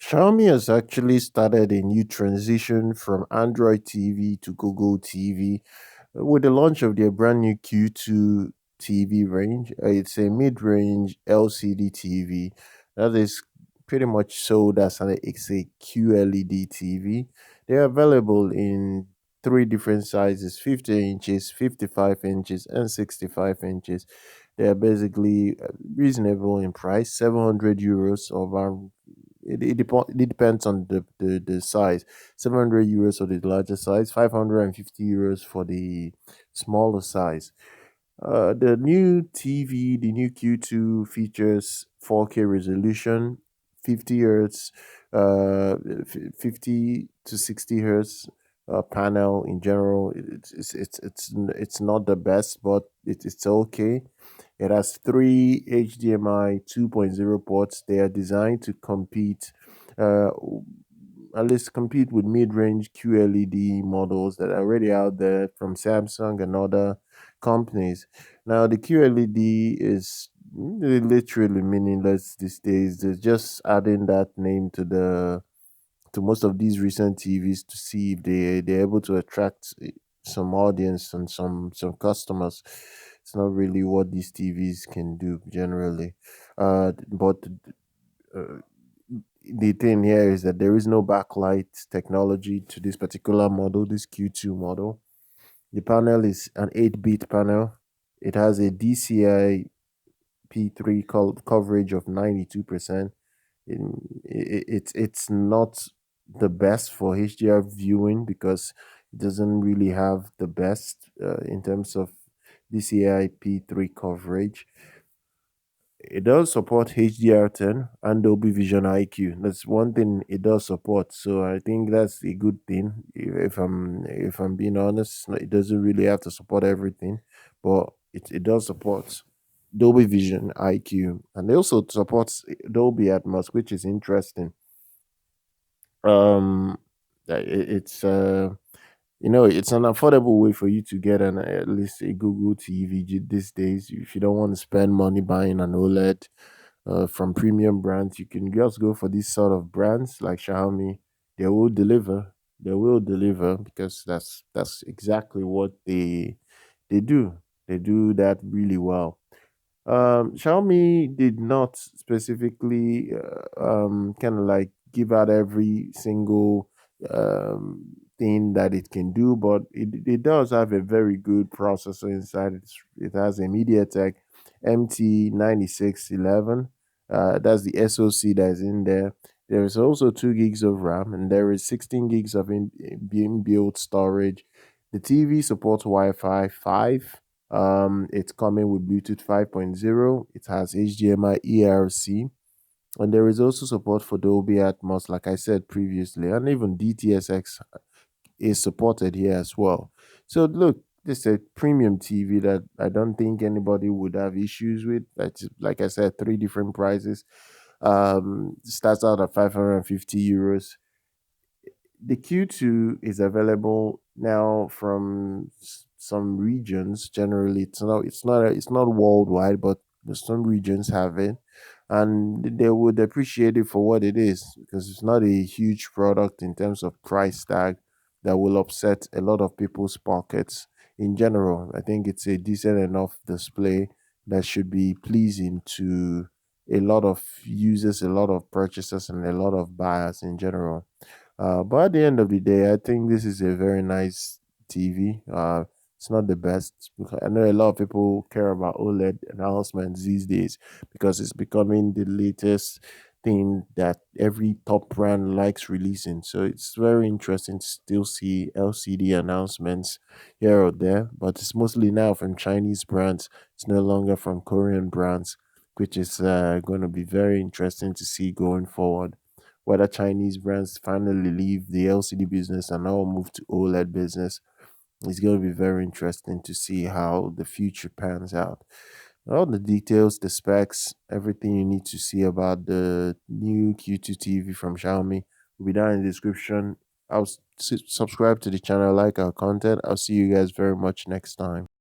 Xiaomi has actually started a new transition from Android TV to Google TV with the launch of their brand new Q2 TV range. It's a mid-range LCD TV that is pretty much sold as it's a QLED TV. They're available in three different sizes: 50 inches, 55 inches, and 65 inches. They're basically reasonable in price, €700 of our it depends on the size. €700 for the larger size, €550 for the smaller size. The new TV, the new Q2 features 4K resolution, 50 hertz, 50 to 60 hertz panel in general. It's not the best, but it's okay. It has three HDMI 2.0 ports. They are designed to compete, uh, at least compete with mid-range QLED models that are already out there from Samsung and other companies. Now, the QLED is literally meaningless these days. They're just adding that name to most of these recent TVs to see if they're able to attract some audience and some customers. It's not really what these TVs can do generally. But uh, the thing here is that there is no backlight technology to this particular model, this Q2 model. The panel is an 8-bit panel. It has a DCI P3 coverage of 92%. It's not the best for HDR viewing because it doesn't really have the best in terms of DCI P3 coverage. It does support HDR10 and Dolby Vision IQ. That's one thing it does support. So I think that's a good thing. If I'm being honest, it doesn't really have to support everything, but it does support Dolby Vision IQ, and it also supports Dolby Atmos, which is interesting. Um, it's it's an affordable way for you to get an at least a Google TV these days. If you don't want to spend money buying an OLED from premium brands, you can just go for these sort of brands like Xiaomi. They will deliver. They will deliver because that's exactly what they do. They do that really well. Xiaomi did not specifically kind of like give out every single thing that it can do, but it does have a very good processor inside. It has a MediaTek MT9611. That's the SoC that is in there. There is also 2 gigs of RAM, and there is 16 gigs of inbuilt storage. The TV supports Wi-Fi 5. It's coming with Bluetooth 5.0. It has HDMI ERC, and there is also support for Dolby Atmos, like I said previously, and even DTSX is supported here as well. So look, this is a premium TV that I don't think anybody would have issues with. That's like I said, three different prices. Starts out at €550. The Q2 is available now from some regions. Generally, it's not worldwide, but some regions have it, and they would appreciate it for what it is because it's not a huge product in terms of price tag that will upset a lot of people's pockets. In general, I think it's a decent enough display that should be pleasing to a lot of users, a lot of purchasers, and a lot of buyers in general. But at the end of the day, I think this is a very nice TV. It's not the best because I know a lot of people care about OLED announcements these days because it's becoming the latest thing that every top brand likes releasing. So it's very interesting to still see LCD announcements here or there, but it's mostly now from Chinese brands. It's no longer from Korean brands, which is going to be very interesting to see going forward whether Chinese brands finally leave the LCD business and now move to OLED business. It's going to be very interesting to see how the future pans out. All the details, the specs, everything you need to see about the new Q2 TV from Xiaomi will be down in the description. Subscribe to the channel, like our content. I'll see you guys very much next time.